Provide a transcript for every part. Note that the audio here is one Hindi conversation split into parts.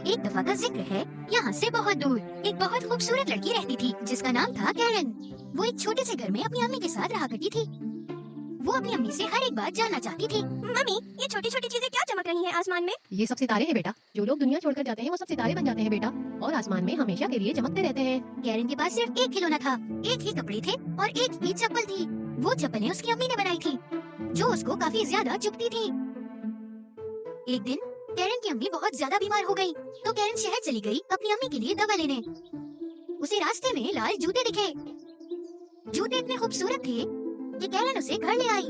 एक दफा का जिक्र है, यहाँ से बहुत दूर एक बहुत खूबसूरत लड़की रहती थी जिसका नाम था कैरन। वो एक छोटे से घर में अपनी अम्मी के साथ रहा करती थी। वो अपनी अम्मी से हर एक बात जानना चाहती थी। मम्मी, ये छोटी छोटी चीजें क्या चमक रही हैं आसमान में? ये सब सितारे हैं बेटा। जो लोग दुनिया छोड़कर जाते हैं वो सब सितारे बन जाते हैं बेटा, और आसमान में हमेशा के लिए चमकते रहते हैं। कैरन के पास सिर्फ एक खिलौना था, एक ही कपड़े थे और एक ही चप्पल थी। वो चप्पलें उसकी अम्मी ने बनाई थी, जो उसको काफी ज्यादा चुभती थी। एक दिन कैरन की अम्मी बहुत ज्यादा बीमार हो गई, तो कैरन शहर चली गई अपनी अम्मी के लिए दवा लेने। उसे रास्ते में लाल जूते दिखे। जूते इतने खूबसूरत थे कि कैरन उसे घर ले आई।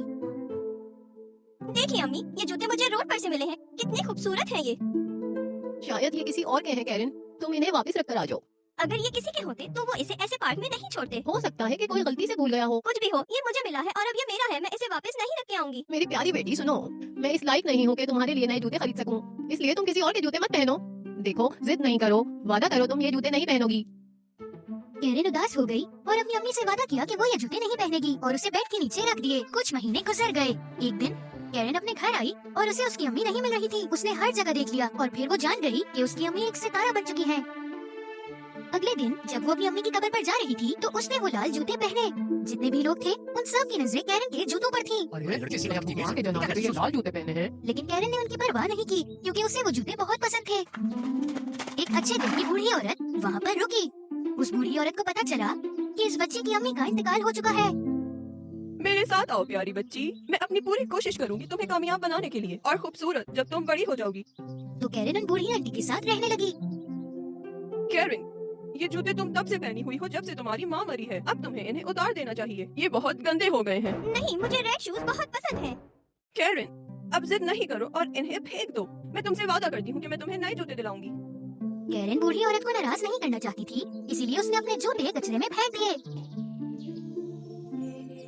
देखिए अम्मी, ये जूते मुझे रोड पर से मिले हैं। कितने खूबसूरत हैं ये। शायद ये किसी और के हैं कैरन, तुम इन्हें वापस रख कर आ जाओ। अगर ये किसी के होते तो वो इसे ऐसे पार्क में नहीं छोड़ते। हो सकता है कि कोई गलती से भूल गया हो। कुछ भी हो, ये मुझे मिला है और अब ये मेरा है। मैं इसे वापस नहीं रख के आऊंगी। मेरी प्यारी बेटी सुनो, मैं इस लायक नहीं हूँ कि तुम्हारे लिए नए जूते खरीद सकूं, इसलिए तुम किसी और के जूते मत पहनो। देखो, जिद नहीं करो, वादा करो तुम ये जूते नहीं पहनोगी। कैरन उदास हो गई और अपनी अम्मी से वादा किया कि वो ये जूते नहीं पहनेगी और उसे बेड के नीचे रख दिए। कुछ महीने गुजर गए। एक दिन कैरन अपने घर आई और उसे उसकी अम्मी नहीं मिल रही थी। उसने हर जगह देख लिया और फिर वो जान गई कि उसकी अम्मी एक सितारा बन चुकी है। अगले दिन जब वो अपनी अम्मी की कब्र पर जा रही थी तो उसने वो लाल जूते पहने। जितने भी लोग थे उन सब की नजरें कैरन के जूतों पर थी। लाल जूते पहने हैं। लेकिन कैरन ने उनकी परवाह नहीं की क्योंकि उसे वो जूते बहुत पसंद थे। एक अच्छे दिन की बूढ़ी औरत वहाँ पर रुकी। उस बूढ़ी औरत को पता चला कि इस बच्चे की अम्मी का इंतकाल हो चुका है। मेरे साथ आओ प्यारी बच्ची, मैं अपनी पूरी कोशिश करूंगी तुम्हें कामयाब बनाने के लिए और खूबसूरत जब तुम बड़ी हो जाओगी। तो कैरन उन बूढ़ी आंटी के साथ रहने लगी। कैरन, ये जूते तुम तब से पहनी हुई हो जब से तुम्हारी माँ मरी है। अब तुम्हें इन्हें उतार देना चाहिए, ये बहुत गंदे हो गए हैं। नहीं, मुझे रेड शूज बहुत पसंद है। कैरन, अब जिद नहीं करो और इन्हें फेंक दो। मैं तुमसे वादा करती हूँ कि मैं तुम्हें नए जूते दिलाऊंगी। कैरन बूढ़ी औरत को नाराज नहीं करना चाहती थी, इसीलिए उसने अपने जूते कचरे में फेंक दिए।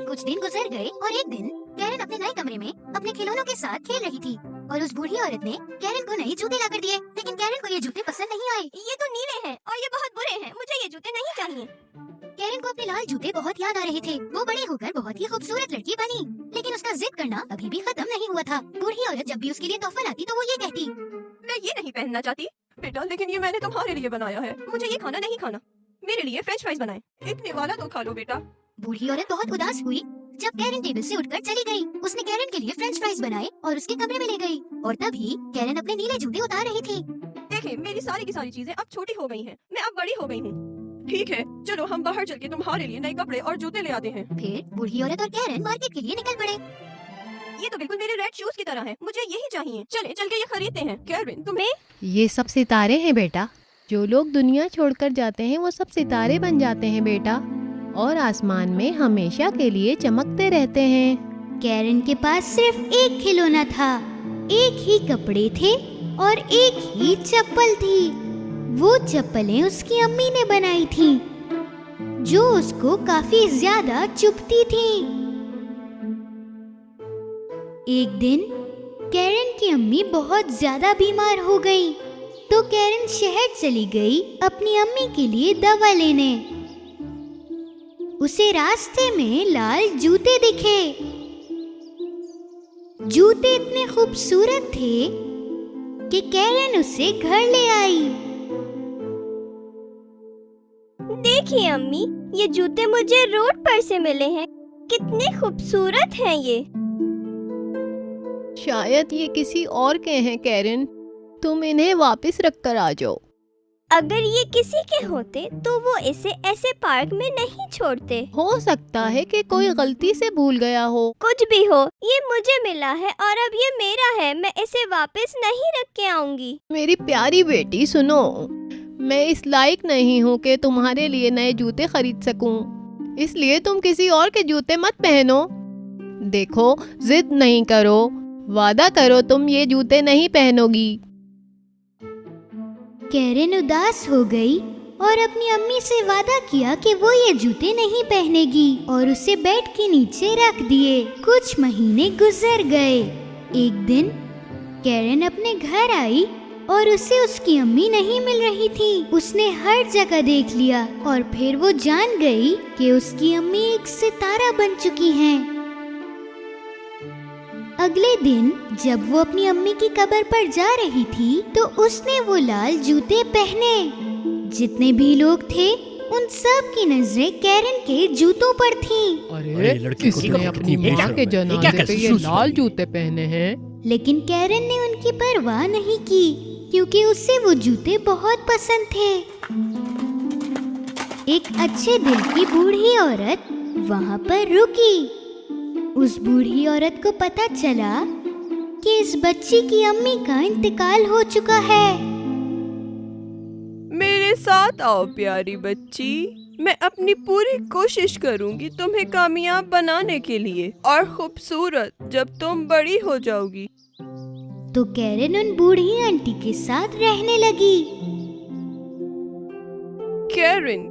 कुछ दिन गुजर गए और एक दिन कैरन अपने नए कमरे में अपने खिलौनों के साथ खेल रही थी और उस बूढ़ी औरत ने कैरन को नए जूते लाकर दिए। लेकिन कैरन को ये जूते पसंद नहीं आए। ये तो नीले हैं और ये बहुत बुरे हैं। मुझे ये जूते नहीं चाहिए। कैरन को अपने लाल जूते बहुत याद आ रहे थे। वो बड़ी होकर बहुत ही खूबसूरत लड़की बनी, लेकिन उसका जिद करना अभी भी खत्म नहीं हुआ था। बूढ़ी औरत जब भी उसके लिए तोहफा लाती तो वो ये कहती, मैं ये नहीं पहनना चाहती बेटा, लेकिन ये मैंने तुम्हारे लिए बनाया है। मुझे ये खाना नहीं खाना। मेरे लिए फ्रेंच फ्राइज बनाए। इतने वाला तो खा लो बेटा। बूढ़ी औरत बहुत उदास हुई जब कैरन टेबल से उठकर चली गई। उसने कैरन के लिए फ्रेंच फ्राइज बनाए और उसके कमरे में ले गई और तभी कैरन अपने नीले जूते उतार रही थी। देखें, मेरी सारी की सारी चीजें अब छोटी हो गई हैं। मैं अब बड़ी हो गई हूँ। ठीक है, चलो हम बाहर चल के तुम्हारे लिए नए कपड़े और जूते ले आते हैं। फिर बूढ़ी औरत और कैरन मार्केट के लिए निकल पड़े। ये तो बिल्कुल मेरे रेड शूज की तरह है। मुझे यही चाहिए। चले चल के ये खरीदते हैं। कैरन, तुम्हें ये सब सितारे हैं बेटा। जो लोग दुनिया छोड़कर जाते हैं वो सब सितारे बन जाते हैं बेटा, और आसमान में हमेशा के लिए चमकते रहते हैं। कैरन के पास सिर्फ एक खिलौना था, एक ही कपड़े थे और एक ही चप्पल थी। वो चप्पलें उसकी अम्मी ने बनाई थी, जो उसको काफी ज्यादा चुभती थी। एक दिन कैरन की अम्मी बहुत ज्यादा बीमार हो गई, तो कैरन शहर चली गई अपनी अम्मी के लिए दवा लेने। उसे रास्ते में लाल जूते दिखे। जूते इतने खूबसूरत थे कि कैरन उसे घर ले आई। देखिए अम्मी, ये जूते मुझे रोड पर से मिले हैं। कितने खूबसूरत हैं ये। शायद ये किसी और के हैं कैरन, तुम इन्हें वापस रख कर आ जाओ। अगर ये किसी के होते तो वो इसे ऐसे पार्क में नहीं छोड़ते। हो सकता है कि कोई गलती से भूल गया हो। कुछ भी हो, ये मुझे मिला है और अब ये मेरा है। मैं इसे वापस नहीं रख के आऊंगी। मेरी प्यारी बेटी सुनो, मैं इस लायक नहीं हूँ कि तुम्हारे लिए नए जूते खरीद सकूं, इसलिए तुम किसी और के जूते मत पहनो। देखो, जिद नहीं करो, वादा करो तुम ये जूते नहीं पहनोगी। कैरन उदास हो गई और अपनी अम्मी से वादा किया कि वो ये जूते नहीं पहनेगी और उसे बेड के नीचे रख दिए। कुछ महीने गुजर गए। एक दिन कैरन अपने घर आई और उसे उसकी अम्मी नहीं मिल रही थी। उसने हर जगह देख लिया और फिर वो जान गई कि उसकी अम्मी एक सितारा बन चुकी हैं। अगले दिन जब वो अपनी अम्मी की कब्र पर जा रही थी तो उसने वो लाल जूते पहने। जितने भी लोग थे उन सब की नजरें कैरन के जूतों पर थीं। अरे लड़की को किसी तो ने अपनी अपनी माँ के क्या जनाजे क्या पे ये शूज लाल पहने? जूते पहने हैं। लेकिन कैरन ने उनकी परवाह नहीं की क्योंकि उसे वो जूते बहुत पसंद थे। एक अच्छे दिल की बूढ़ी औरत वहाँ पर रुकी। उस बूढ़ी औरत को पता चला कि इस बच्ची की अम्मी का इंतकाल हो चुका है। मेरे साथ आओ प्यारी बच्ची, मैं अपनी पूरी कोशिश करूंगी तुम्हें कामयाब बनाने के लिए और खूबसूरत जब तुम बड़ी हो जाओगी। तो कैरन उन बूढ़ी आंटी के साथ रहने लगी। कैरन,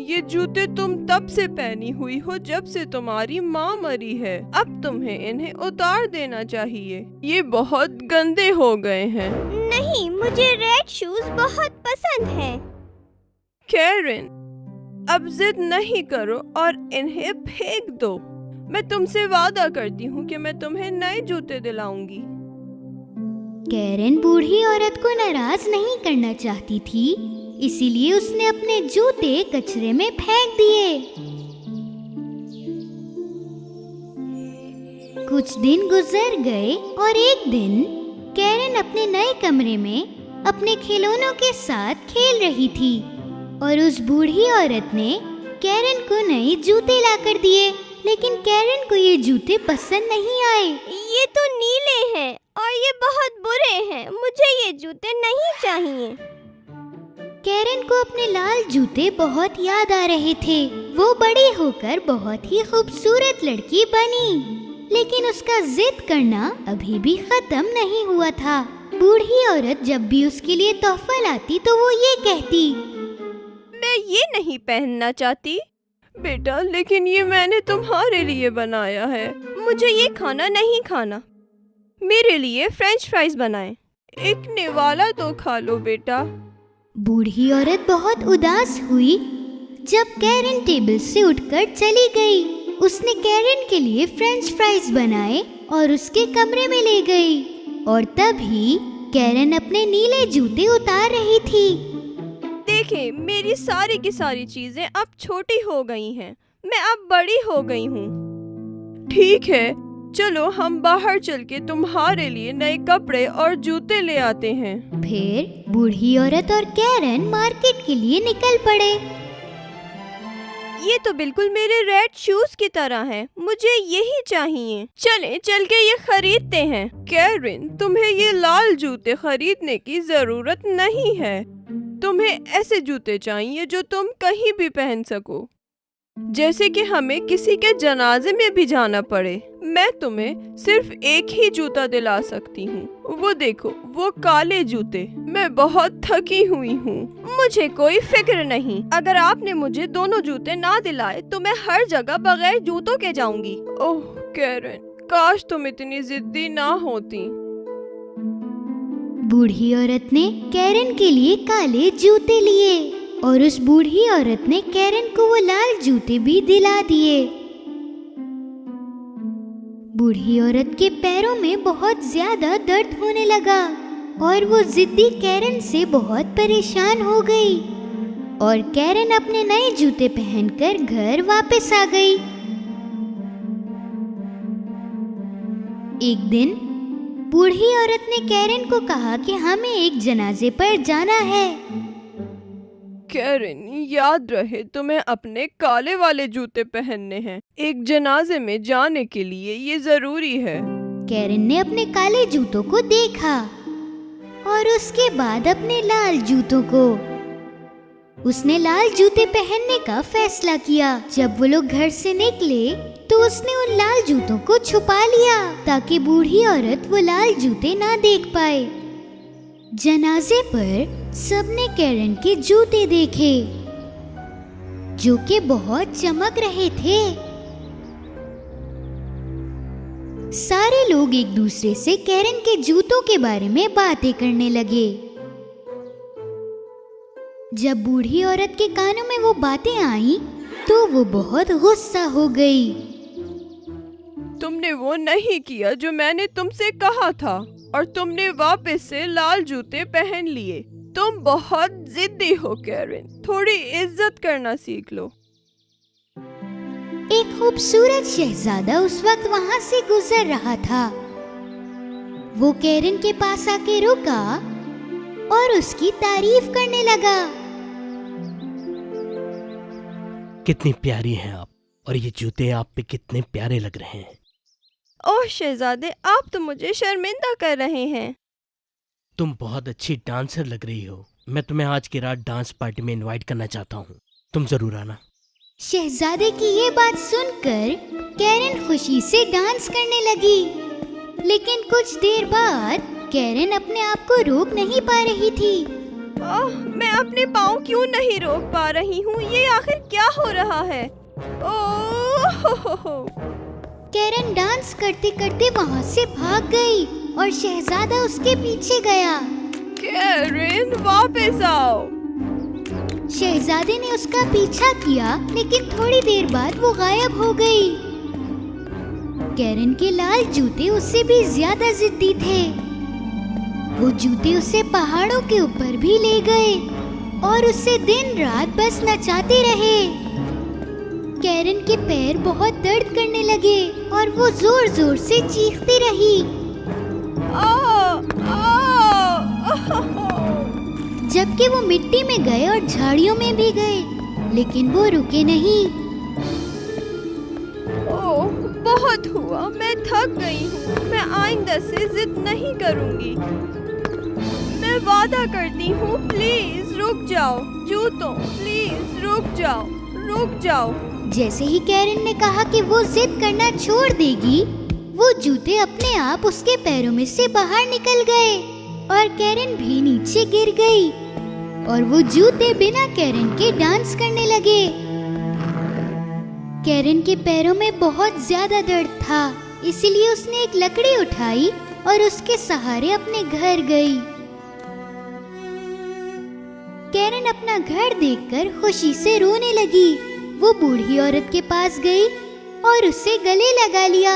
ये जूते तुम तब से पहनी हुई हो जब से तुम्हारी माँ मरी है। अब तुम्हें इन्हें उतार देना चाहिए, ये बहुत गंदे हो गए हैं। नहीं, मुझे रेड शूज बहुत पसंद हैं। कैरन, अब जिद नहीं करो और इन्हें फेंक दो। मैं तुमसे वादा करती हूँ कि मैं तुम्हें नए जूते दिलाऊंगी। कैरन बूढ़ी औरत को नाराज नहीं करना चाहती थी, इसीलिए उसने अपने जूते कचरे में फेंक दिए। कुछ दिन गुजर गए और एक दिन कैरन अपने नए कमरे में अपने खिलौनों के साथ खेल रही थी और उस बूढ़ी औरत ने कैरन को नए जूते लाकर दिए। लेकिन कैरन को ये जूते पसंद नहीं आए। ये तो नीले हैं और ये बहुत बुरे हैं। मुझे ये जूते नहीं चाहिए। कैरन को अपने लाल जूते बहुत याद आ रहे थे। वो बड़ी होकर बहुत ही खूबसूरत लड़की बनी, लेकिन उसका जिद करना अभी भी खत्म नहीं हुआ था। बूढ़ी औरत जब भी उसके लिए तोहफा लाती तो वो ये कहती, मैं ये नहीं पहनना चाहती बेटा, लेकिन ये मैंने तुम्हारे लिए बनाया है। मुझे ये खाना नहीं खाना। मेरे लिए फ्रेंच फ्राइज बनाएं। एक निवाला तो खा लो बेटा। बूढ़ी औरत बहुत उदास हुई जब कैरन टेबल से उठकर चली गई। उसने कैरन के लिए फ्रेंच फ्राइज बनाए और उसके कमरे में ले गई। और तभी कैरन अपने नीले जूते उतार रही थी। देखें, मेरी सारी की सारी चीजें अब छोटी हो गई हैं। मैं अब बड़ी हो गई हूँ। ठीक है, चलो हम बाहर चल के तुम्हारे लिए नए कपड़े और जूते ले आते हैं। फिर बूढ़ी औरत और कैरन मार्केट के लिए निकल पड़े। ये तो बिल्कुल मेरे रेड शूज की तरह हैं। मुझे यही चाहिए। चलें, चल के ये खरीदते हैं। कैरन, तुम्हें ये लाल जूते खरीदने की जरूरत नहीं है। तुम्हें ऐसे जूते चाहिए जो तुम कहीं भी पहन सको, जैसे कि हमें किसी के जनाजे में भी जाना पड़े। मैं तुम्हें सिर्फ एक ही जूता दिला सकती हूँ। वो देखो, वो काले जूते। मैं बहुत थकी हुई हूँ। मुझे कोई फिक्र नहीं। अगर आपने मुझे दोनों जूते ना दिलाए तो मैं हर जगह बगैर जूतों के जाऊंगी। ओह कैरन, काश तुम इतनी जिद्दी ना होती। बूढ़ी औरत ने कैरन के लिए काले जूते लिए और उस बूढ़ी औरत ने कैरन को वो लाल जूते भी दिला दिए। बूढ़ी औरत के पैरों में बहुत ज्यादा दर्द होने लगा और वो जिद्दी कैरन से बहुत परेशान हो गई और कैरन अपने नए जूते पहनकर घर वापस आ गई। एक दिन बूढ़ी औरत ने कैरन को कहा कि हमें एक जनाजे पर जाना है। कैरन, याद रहे तुम्हें अपने काले वाले जूते पहनने हैं। एक जनाजे में जाने के लिए ये जरूरी है। कैरन ने अपने काले जूतों को देखा और उसके बाद अपने लाल जूतों को। उसने लाल जूते पहनने का फैसला किया। जब वो लोग घर से निकले तो उसने उन लाल जूतों को छुपा लिया ताकि बूढ़ी औरत वो लाल जूते ना देख पाए। जनाजे पर सबने कैरन के जूते देखे जो कि बहुत चमक रहे थे। सारे लोग एक दूसरे से कैरन के जूतों के बारे में बातें करने लगे। जब बूढ़ी औरत के कानों में वो बातें आई तो वो बहुत गुस्सा हो गई। तुमने वो नहीं किया जो मैंने तुमसे कहा था और तुमने वापस से लाल जूते पहन लिए। तुम बहुत जिद्दी हो कैरन, थोड़ी इज्जत करना सीख लो। एक खूबसूरत शहजादा उस वक्त वहाँ से गुजर रहा था। वो कैरन के पास आके रुका और उसकी तारीफ करने लगा। कितनी प्यारी हैं आप, और ये जूते आप पे कितने प्यारे लग रहे हैं। ओह शहजादे, आप तो मुझे शर्मिंदा कर रहे हैं। तुम बहुत अच्छी डांसर लग रही हो। मैं तुम्हें आज की रात डांस पार्टी में इनवाइट करना चाहता हूँ, तुम जरूर आना। शहजादे की ये बात सुनकर कैरन खुशी से डांस करने लगी, लेकिन कुछ देर बाद कैरन अपने आप को रोक नहीं पा रही थी। ओह, मैं अपने पाँव क्यों नहीं रोक पा रही हूँ? ये आखिर क्या हो रहा है? ओह, कैरन डांस करते करते वहाँ से भाग गई और शहजादा उसके पीछे गया। कैरन, वापस आओ। शहजादे ने उसका पीछा किया, लेकिन थोड़ी देर बाद वो गायब हो गई। कैरन के लाल जूते उससे भी ज्यादा जिद्दी थे। वो जूते उसे पहाड़ों के ऊपर भी ले गए और उससे दिन रात बस नचाते रहे। कैरन के पैर बहुत दर्द करने लगे और वो जोर जोर से चीखती रही। जबकि वो मिट्टी में गए और झाड़ियों में भी गए, लेकिन वो रुके नहीं। ओह, बहुत हुआ, मैं थक गई हूँ। मैं आइंदा से जिद नहीं करूँगी। मैं वादा करती हूँ, प्लीज रुक जाओ। जूतों, प्लीज रुक जाओ, रुक जाओ। जैसे ही कैरन ने कहा कि वो जिद करना छोड़ देगी, वो जूते अपने आप उसके पैरों में से बाहर निकल गए और कैरन भी नीचे गिर गई और वो जूते बिना कैरन के डांस करने लगे। कैरन के पैरों में बहुत ज्यादा दर्द था, इसलिए उसने एक लकड़ी उठाई और उसके सहारे अपने घर गई। कैरन अपना घर देखकर खुशी से रोने लगी। वो बूढ़ी औरत के पास गई और उससे गले लगा लिया।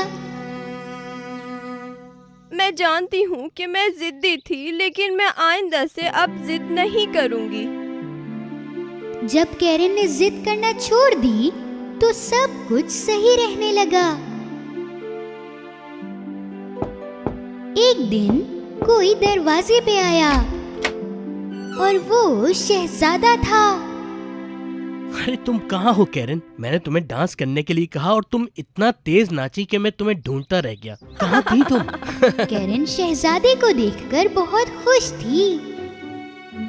मैं जानती हूँ कि मैं जिद्दी थी, लेकिन मैं आइंदा से अब जिद नहीं करूँगी। जब कैरन ने जिद करना छोड़ दी, तो सब कुछ सही रहने लगा। एक दिन कोई दरवाजे पे आया और वो शहजादा था। अरे तुम कहाँ हो कैरन? मैंने तुम्हें डांस करने के लिए कहा और तुम इतना तेज नाची कि मैं तुम्हें ढूंढता रह गया। कहाँ थी तुम? कैरन शहजादे को देखकर बहुत खुश थी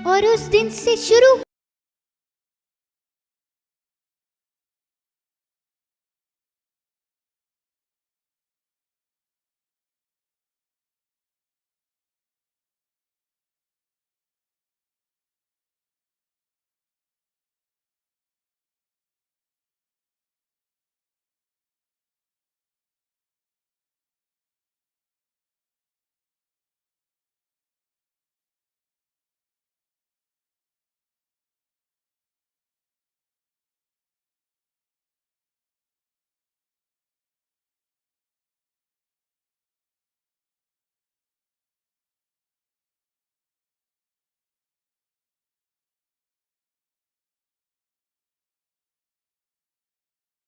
और उस दिन से शुरू